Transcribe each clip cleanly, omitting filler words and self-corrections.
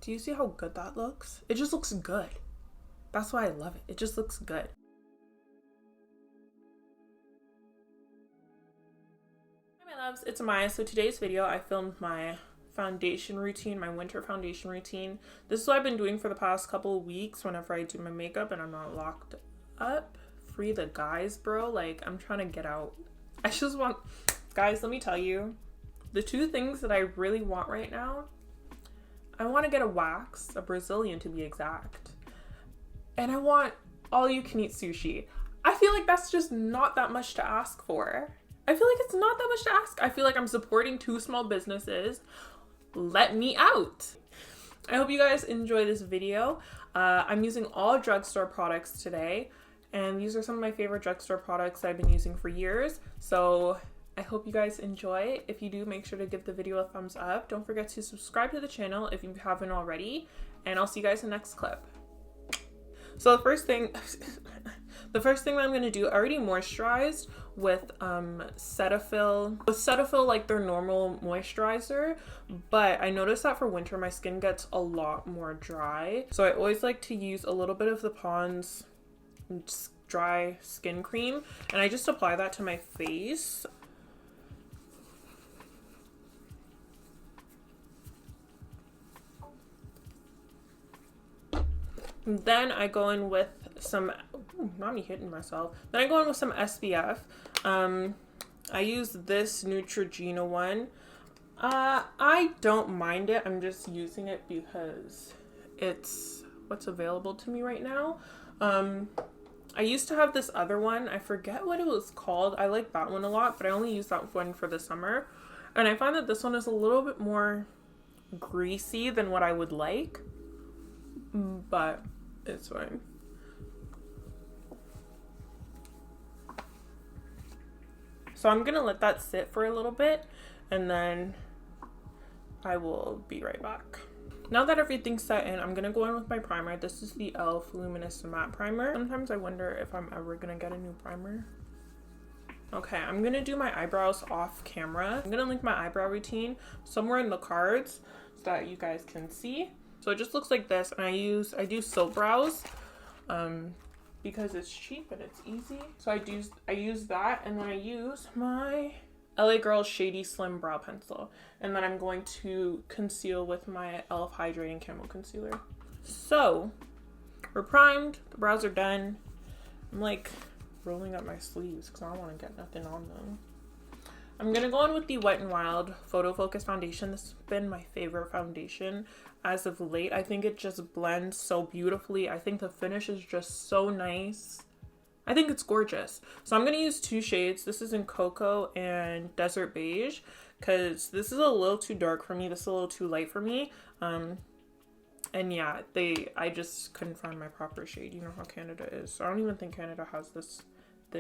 Do you see how good that looks? It just looks good. That's why I love it. It just looks good. Hi my loves, it's AMAYA. So today's video I filmed my foundation routine, my winter foundation routine. This is what I've been doing for the past couple of weeks whenever I do my makeup and I'm not locked up. Free the guys, bro. Like, I'm trying to get out. I just want, guys, let me tell you, the two things that I really want right now, I want to get a wax, a Brazilian to be exact, and I want all you can eat sushi. I feel like that's just not that much to ask for. I feel like it's not that much to ask. I feel like I'm supporting two small businesses. Let me out. I hope you guys enjoy this video. I'm using all drugstore products today, and these are some of my favorite drugstore products I've been using for years. So I hope you guys enjoy. If you do, make sure to give the video a thumbs up. Don't forget to subscribe to the channel if you haven't already, and I'll see you guys in the next clip. So the first thing that I'm gonna do, I already moisturized with Cetaphil. With Cetaphil, like their normal moisturizer, but I noticed that for winter my skin gets a lot more dry. So I always like to use a little bit of the Pond's dry skin cream, and I just apply that to my face. Then I go in with some, not me hitting myself. Then I go in with some SPF. I use this Neutrogena one. I don't mind it. I'm just using it because it's what's available to me right now. I used to have this other one. I forget what it was called. I like that one a lot, but I only use that one for the summer. And I find that this one is a little bit more greasy than what I would like, but it's fine. So I'm gonna let that sit for a little bit and then I will be right back. Now that everything's set in, I'm gonna go in with my primer. This is the e.l.f. Luminous Matte Primer. Sometimes I wonder if I'm ever gonna get a new primer. Okay, I'm gonna do my eyebrows off camera. I'm gonna link my eyebrow routine somewhere in the cards so that you guys can see. So it just looks like this, and I do soap brows because it's cheap and it's easy. So I use that, and then I use my LA Girl Shady Slim Brow Pencil, and then I'm going to conceal with my e.l.f. Hydrating Camo Concealer. So we're primed, the brows are done. I'm like rolling up my sleeves because I don't want to get nothing on them. I'm gonna go in with the Wet n Wild Photofocus foundation. This has been my favorite foundation as of late. I think it just blends so beautifully. I think the finish is just so nice. I think it's gorgeous. So I'm gonna use two shades. This is in Cocoa and Desert Beige because this is a little too dark for me. This is a little too light for me. And yeah, I just couldn't find my proper shade. You know how Canada is. So I don't even think Canada has this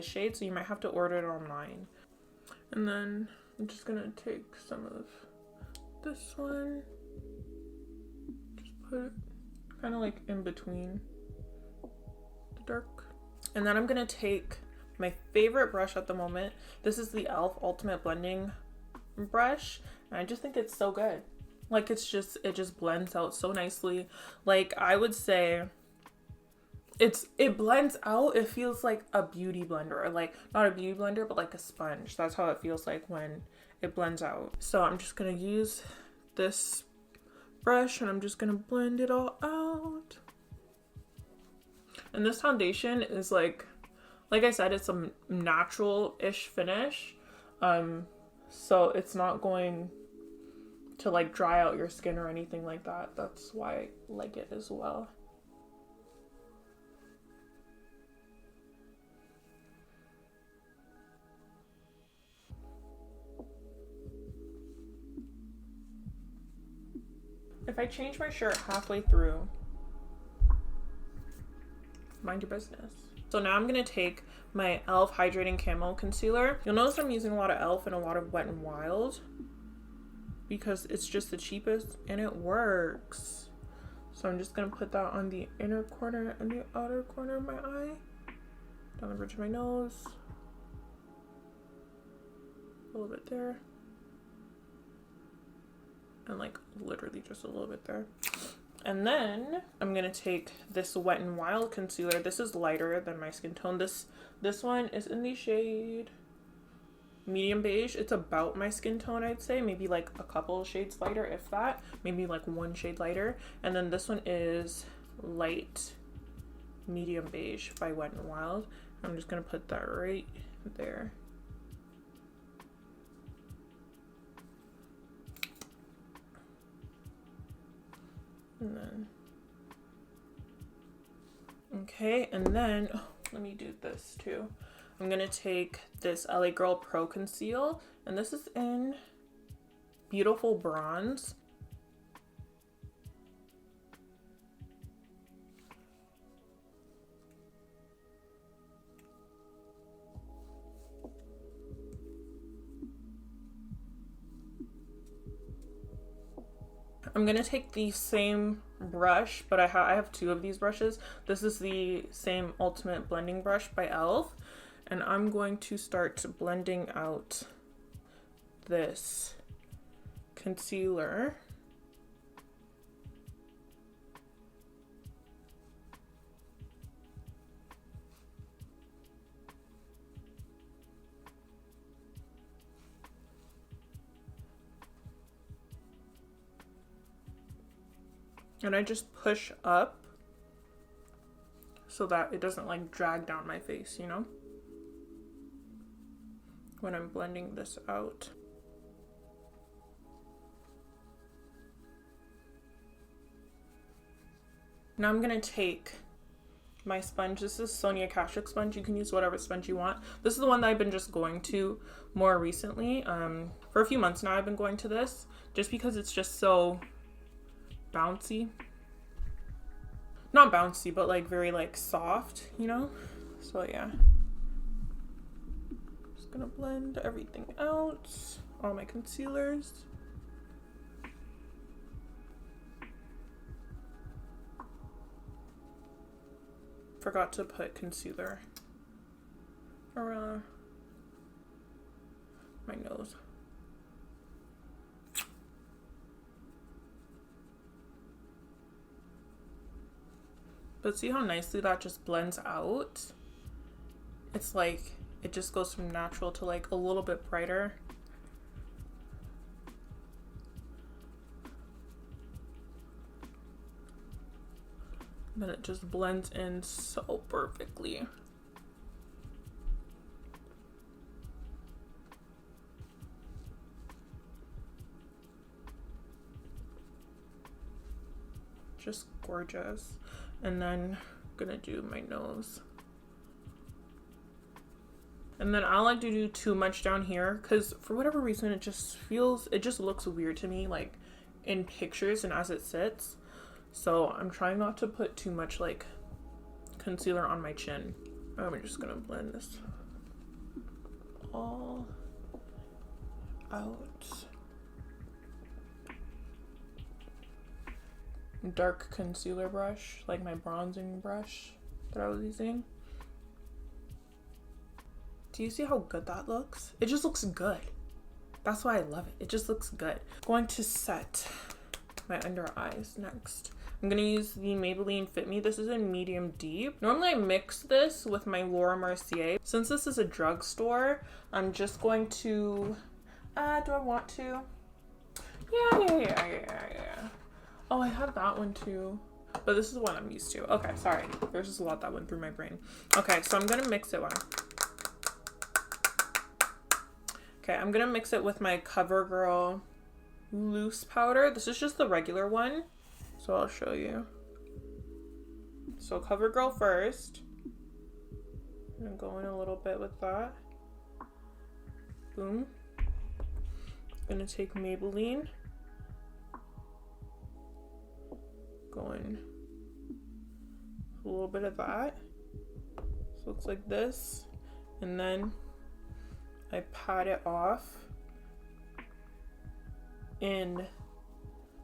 shade, so you might have to order it online. And then I'm just gonna take some of this one, just put it kind of like in between the dark. And then I'm gonna take my favorite brush at the moment. This is the e.l.f. Ultimate Blending Brush, and I just think it's so good. Like it just blends out so nicely. Like I would say it blends out. It feels like a beauty blender, or like not a beauty blender, but like a sponge. That's how it feels like when it blends out. So I'm just gonna use this brush and I'm just gonna blend it all out. And this foundation is like I said, it's a natural-ish finish. So it's not going to like dry out your skin or anything like that. That's why I like it as well. If I change my shirt halfway through, mind your business. So now I'm gonna take my e.l.f. Hydrating Camo Concealer. You'll notice I'm using a lot of e.l.f. and a lot of Wet n Wild because it's just the cheapest and it works. So I'm just gonna put that on the inner corner and the outer corner of my eye, down the bridge of my nose, a little bit there, and like literally just a little bit there. And then I'm gonna take this Wet n Wild concealer. This is lighter than my skin tone. This one is in the shade medium beige. It's about my skin tone, I'd say. Maybe like a couple shades lighter, if that. Maybe like one shade lighter. And then this one is light medium beige by Wet n Wild. I'm just gonna put that right there. And then, okay, and then, oh, let me do this too. I'm gonna take this LA Girl Pro Conceal, and this is in Beautiful Bronze. I'm gonna take the same brush, but I have two of these brushes. This is the same Ultimate Blending Brush by e.l.f. And I'm going to start blending out this concealer. And I just push up so that it doesn't like drag down my face, you know, when I'm blending this out. Now I'm gonna take my sponge. This is Sonia Kashuk sponge. You can use whatever sponge you want. This is the one that I've been just going to more recently. For a few months now I've been going to this just because it's just so bouncy. Not bouncy, but like very like soft, you know? So yeah. Just gonna blend everything out. All my concealers. Forgot to put concealer around my nose. But see how nicely that just blends out? It's like, it just goes from natural to like a little bit brighter. Then it just blends in so perfectly. Just gorgeous. And then I'm gonna do my nose. And then I don't like to do too much down here because for whatever reason it just looks weird to me, like in pictures and as it sits. So I'm trying not to put too much like concealer on my chin. I'm just gonna blend this all out. Dark concealer brush, like my bronzing brush that I was using. Do you see how good that looks? It just looks good. That's why I love it. It just looks good. Going to set my under eyes next. I'm gonna use the Maybelline Fit Me. This is in medium deep. Normally I mix this with my Laura Mercier. Since this is a drugstore, I'm just going to, do I want to? Yeah. Oh, I have that one too. But this is the one I'm used to. Okay, sorry. There's just a lot that went through my brain. Okay, so I'm gonna mix it one. Okay, I'm gonna mix it with my Covergirl Loose Powder. This is just the regular one. So I'll show you. So Covergirl first. I'm gonna go in a little bit with that. Boom. Gonna take Maybelline. Going a little bit of that. So it looks like this. And then I pat it off in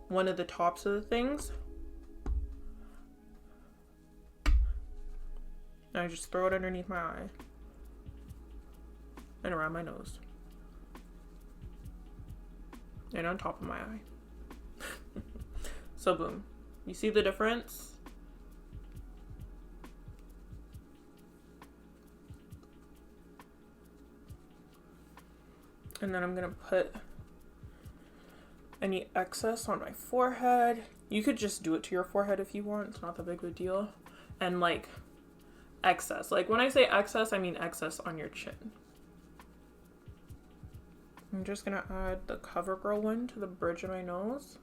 one of the tops of the things. And I just throw it underneath my eye and around my nose and on top of my eye. So boom. You see the difference? And then I'm gonna put any excess on my forehead. You could just do it to your forehead if you want. It's not that big of a deal. And like excess. Like when I say excess, I mean excess on your chin. I'm just gonna add the Covergirl one to the bridge of my nose.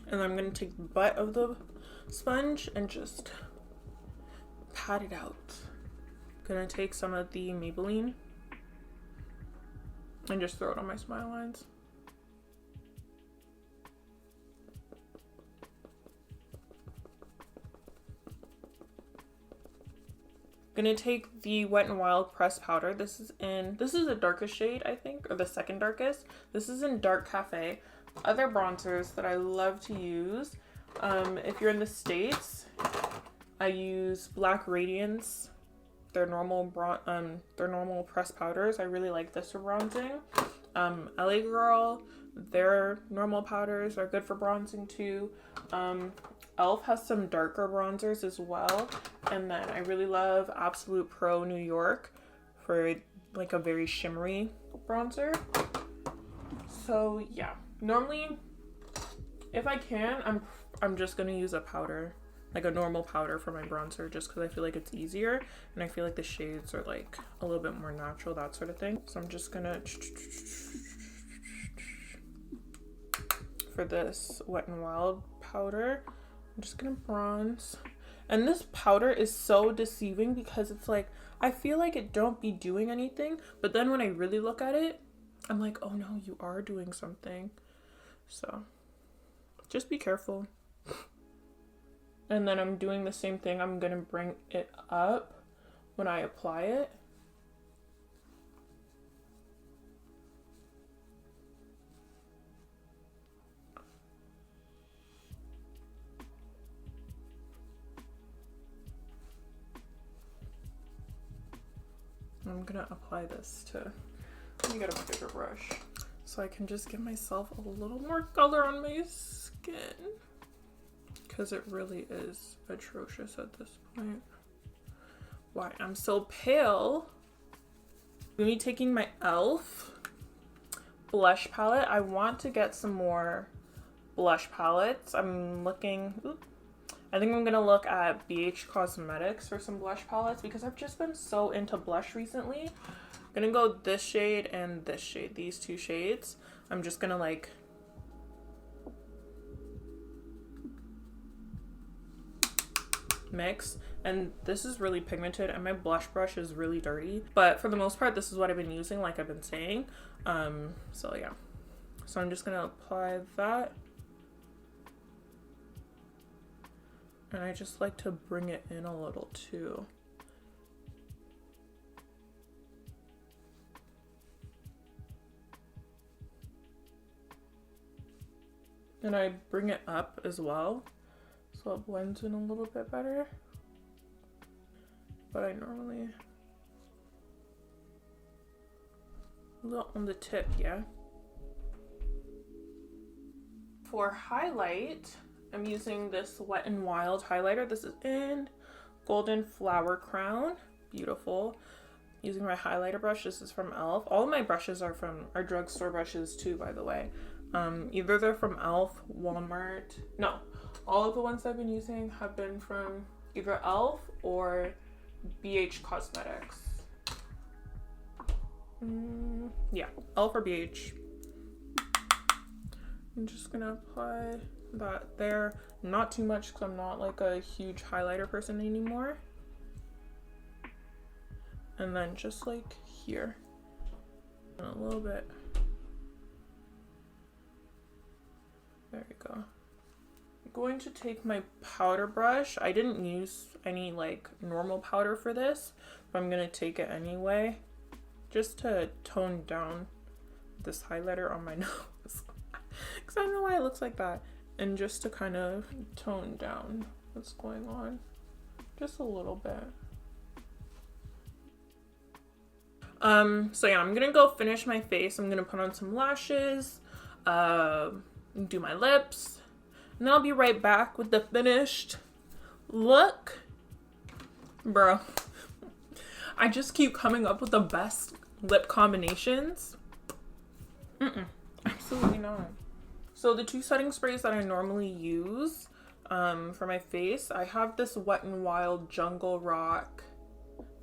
And I'm gonna take the butt of the sponge and just pat it out. Gonna take some of the Maybelline and just throw it on my smile lines. Gonna take the Wet n Wild pressed powder. This is the darkest shade, I think, or the second darkest. This is in Dark Cafe. Other bronzers that I love to use, if you're in the States, I use Black Radiance. Their normal pressed powders. I really like this for bronzing. LA Girl, their normal powders are good for bronzing too. Elf has some darker bronzers as well. And then I really love Absolute Pro New York for like a very shimmery bronzer. So yeah, normally if I can, I'm just gonna use a powder, like a normal powder for my bronzer, just because I feel like it's easier and I feel like the shades are like a little bit more natural, that sort of thing. So I'm just gonna, for this Wet n Wild powder, I'm just gonna bronze. And this powder is so deceiving because it's like, I feel like it don't be doing anything, but then when I really look at it, I'm like, oh no, you are doing something. So just be careful. And then I'm doing the same thing. I'm gonna bring it up when I apply it. I'm gonna apply this to, let me get a bigger brush so I can just give myself a little more color on my skin, because it really is atrocious at this point. Why I'm so pale. Me taking my ELF blush palette. I want to get some more blush palettes. I'm looking, I think I'm gonna look at BH Cosmetics for some blush palettes because I've just been so into blush recently. I'm gonna go this shade and this shade, these two shades. I'm just gonna like mix, and this is really pigmented and my blush brush is really dirty, but for the most part this is what I've been using, like I've been saying. So yeah, so I'm just gonna apply that. And I just like to bring it in a little too. And I bring it up as well, so it blends in a little bit better. But I normally, a little on the tip, yeah. For highlight, I'm using this Wet n Wild highlighter. This is in Golden Flower Crown. Beautiful. Using my highlighter brush. This is from ELF. All of my brushes are drugstore brushes too, by the way. Either they're from ELF, Walmart. No, all of the ones I've been using have been from either ELF or BH Cosmetics. Yeah, ELF or BH. I'm just gonna apply that there, not too much because I'm not like a huge highlighter person anymore, and then just like here and a little bit. There we go. I'm going to take my powder brush. I didn't use any like normal powder for this, but I'm gonna take it anyway just to tone down this highlighter on my nose because I don't know why it looks like that. And just to kind of tone down what's going on, just a little bit. So yeah, I'm gonna go finish my face. I'm gonna put on some lashes, do my lips, and then I'll be right back with the finished look. Bro, I just keep coming up with the best lip combinations. Absolutely not. So the two setting sprays that I normally use for my face, I have this Wet n Wild Jungle Rock.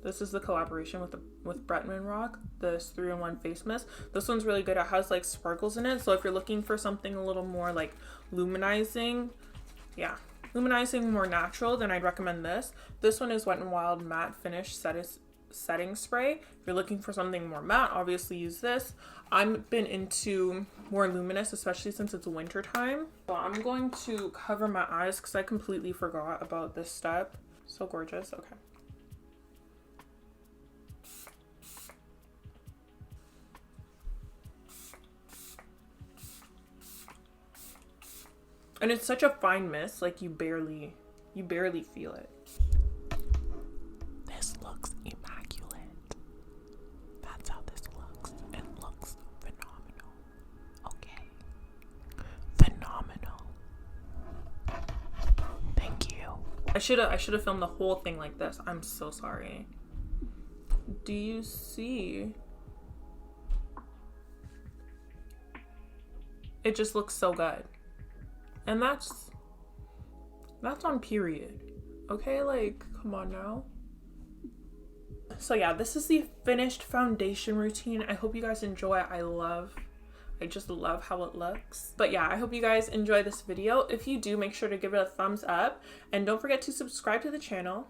This is the collaboration with Bretman Rock, this 3-in-1 face mist. This one's really good. It has like sparkles in it. So if you're looking for something a little more like luminizing, yeah, luminizing, more natural, then I'd recommend this. This one is Wet n Wild Matte Finish Setting Spray. If you're looking for something more matte, obviously use this. I've been into more luminous, especially since it's winter time. So I'm going to cover my eyes because I completely forgot about this step. So gorgeous. Okay. And it's such a fine mist, like you barely feel it. This looks immaculate. That's how this looks. It looks phenomenal. Okay. Phenomenal. Thank you. I should have filmed the whole thing like this. I'm so sorry. Do you see? It just looks so good. And that's on period. Okay, like, come on now. So yeah, this is the finished foundation routine. I hope you guys enjoy it. I just love how it looks. But yeah, I hope you guys enjoy this video. If you do, make sure to give it a thumbs up. And don't forget to subscribe to the channel.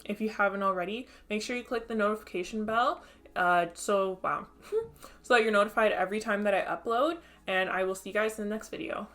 If you haven't already, make sure you click the notification bell. So that you're notified every time that I upload. And I will see you guys in the next video.